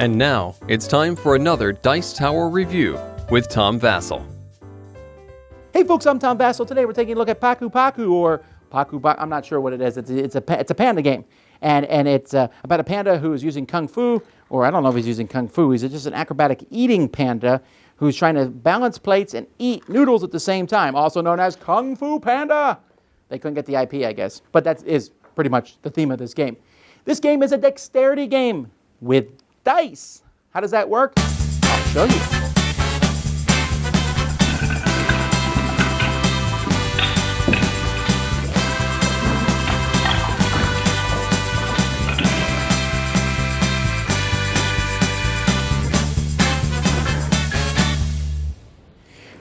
And now, it's time for another Dice Tower review with Tom Vasel. Hey folks, I'm Tom Vasel. Today we're taking a look at Paku Paku, or Paku Paku, I'm not sure what it is. It's a panda game. And it's about a panda who is using Kung Fu, or I don't know if he's using Kung Fu. He's just an acrobatic eating panda who's trying to balance plates and eat noodles at the same time, also known as Kung Fu Panda. They couldn't get the IP, I guess. But that is pretty much the theme of this game. This game is a dexterity game with dice. How does that work? I'll show you.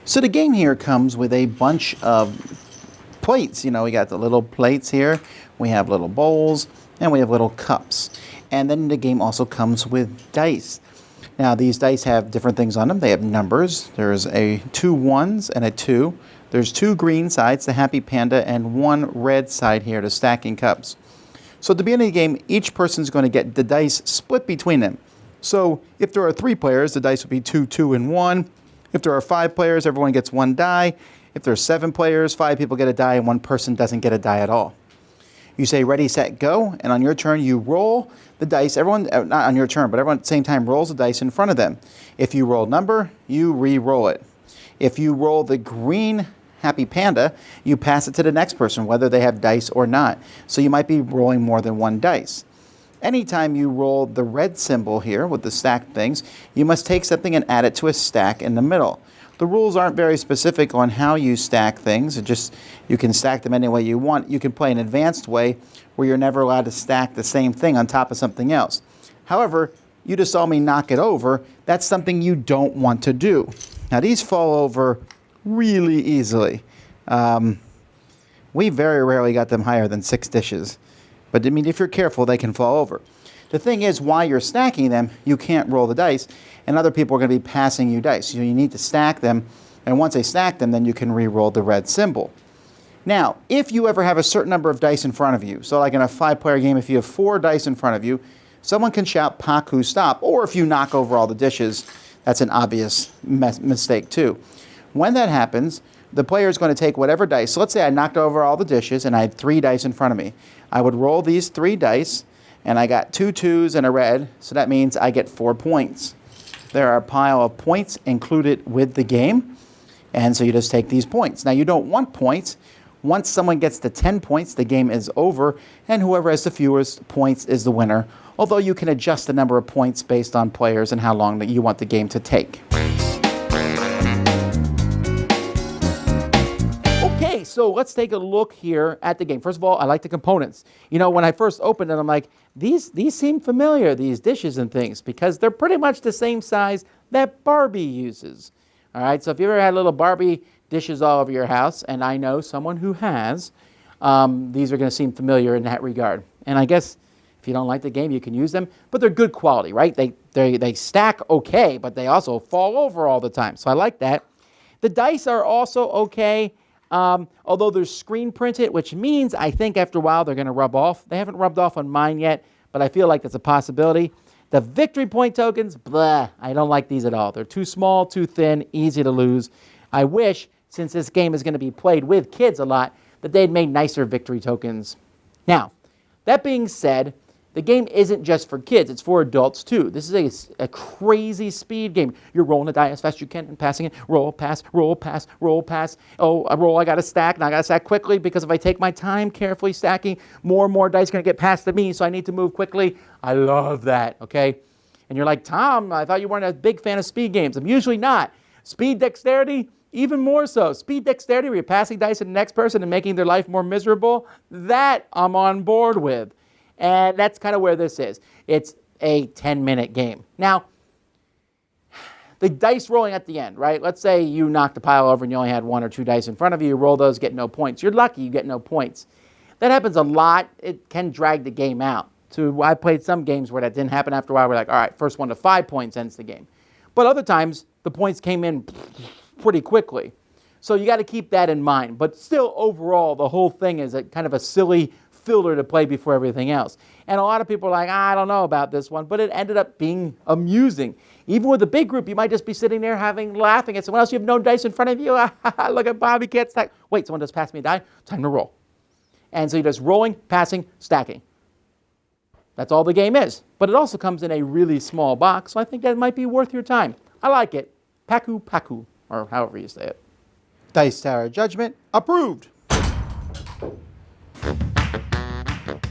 So the game here comes with a bunch of plates. You know, we got the little plates here, we have little bowls, and we have little cups. And then the game also comes with dice. Now these dice have different things on them. They have numbers. There's two ones and a 2. There's 2 green sides, the happy panda, and 1 red side here, the stacking cups. So at the beginning of the game, each person's going to get the dice split between them. So if there are 3 players, the dice will be 2, 2, and 1. If there are 5 players, everyone gets 1 die. If there are 7 players, 5 people get a die and 1 person doesn't get a die at all. You say ready, set, go, and on your turn you roll the dice. Everyone, not on your turn, but everyone at the same time rolls the dice in front of them. If you roll a number, you re-roll it. If you roll the green happy panda, you pass it to the next person, whether they have dice or not. So you might be rolling more than 1 dice. Anytime you roll the red symbol here with the stacked things, you must take something and add it to a stack in the middle. The rules aren't very specific on how you stack things. You can stack them any way you want. You can play an advanced way where you're never allowed to stack the same thing on top of something else. However, you just saw me knock it over. That's something you don't want to do. Now these fall over really easily. We very rarely got them higher than 6 dishes. But I mean, if you're careful, they can fall over. The thing is, while you're stacking them, you can't roll the dice, and other people are going to be passing you dice. So you need to stack them, and once they stack them, then you can re-roll the red symbol. Now, if you ever have a certain number of dice in front of you, so like in a 5-player game, if you have 4 dice in front of you, someone can shout Paku stop, or if you knock over all the dishes, that's an obvious mistake too. When that happens, the player is going to take whatever dice. So let's say I knocked over all the dishes and I had 3 dice in front of me. I would roll these 3 dice, and I got 2 2s and a red, so that means I get 4 points. There are a pile of points included with the game, and so you just take these points. Now you don't want points. Once someone gets to 10 points, the game is over, and whoever has the fewest points is the winner, although you can adjust the number of points based on players and how long that you want the game to take. Okay, so let's take a look here at the game. First of all, I like the components. You know, when I first opened it, I'm like, these seem familiar, these dishes and things, because they're pretty much the same size that Barbie uses. All right, so if you ever had little Barbie dishes all over your house, and I know someone who has, these are going to seem familiar in that regard. And I guess if you don't like the game, you can use them, but they're good quality, right? They stack okay, but they also fall over all the time, so I like that. The dice are also okay. Although they're screen printed, which means I think after a while they're going to rub off. They haven't rubbed off on mine yet, but I feel like that's a possibility. The victory point tokens, blah, I don't like these at all. They're too small, too thin, easy to lose. I wish, since this game is going to be played with kids a lot, that they'd made nicer victory tokens. Now, that being said, the game isn't just for kids, it's for adults too. This is a crazy speed game. You're rolling the die as fast as you can and passing it. Roll, pass, roll, pass, roll, pass. Oh, I roll, I got to stack, and I got to stack quickly because if I take my time carefully stacking, more and more dice are going to get passed to me, so I need to move quickly. I love that, okay? And you're like, Tom, I thought you weren't a big fan of speed games. I'm usually not. Speed dexterity, even more so. Speed dexterity where you're passing dice to the next person and making their life more miserable, that I'm on board with. And that's kind of where this is. It's a 10-minute game. Now, the dice rolling at the end, right? Let's say you knocked a pile over and you only had 1 or 2 dice in front of you. You roll those, get no points. You're lucky you get no points. That happens a lot. It can drag the game out. So I played some games where that didn't happen. After a while, we're like, all right, first 1 to 5 points ends the game. But other times, the points came in pretty quickly. So you got to keep that in mind. But still, overall, the whole thing is a kind of a silly, filler to play before everything else. And a lot of people are like, I don't know about this one, but it ended up being amusing. Even with a big group, you might just be sitting there laughing at someone else. You have no dice in front of you. Look at Bobby can't stack. Wait, someone just passed me a die. Time to roll. And so you're just rolling, passing, stacking. That's all the game is. But it also comes in a really small box, so I think that might be worth your time. I like it. Paku Paku, or however you say it. Dice Tower Judgment approved.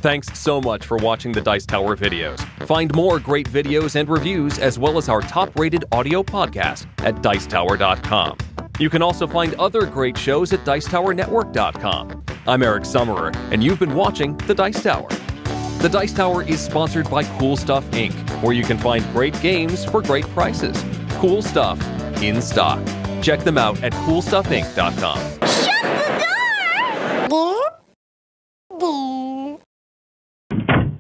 Thanks so much for watching the Dice Tower videos. Find more great videos and reviews, as well as our top-rated audio podcast at Dicetower.com. You can also find other great shows at Dicetowernetwork.com. I'm Eric Summerer, and you've been watching The Dice Tower. The Dice Tower is sponsored by Cool Stuff Inc., where you can find great games for great prices. Cool stuff in stock. Check them out at CoolStuffInc.com. Shut the door!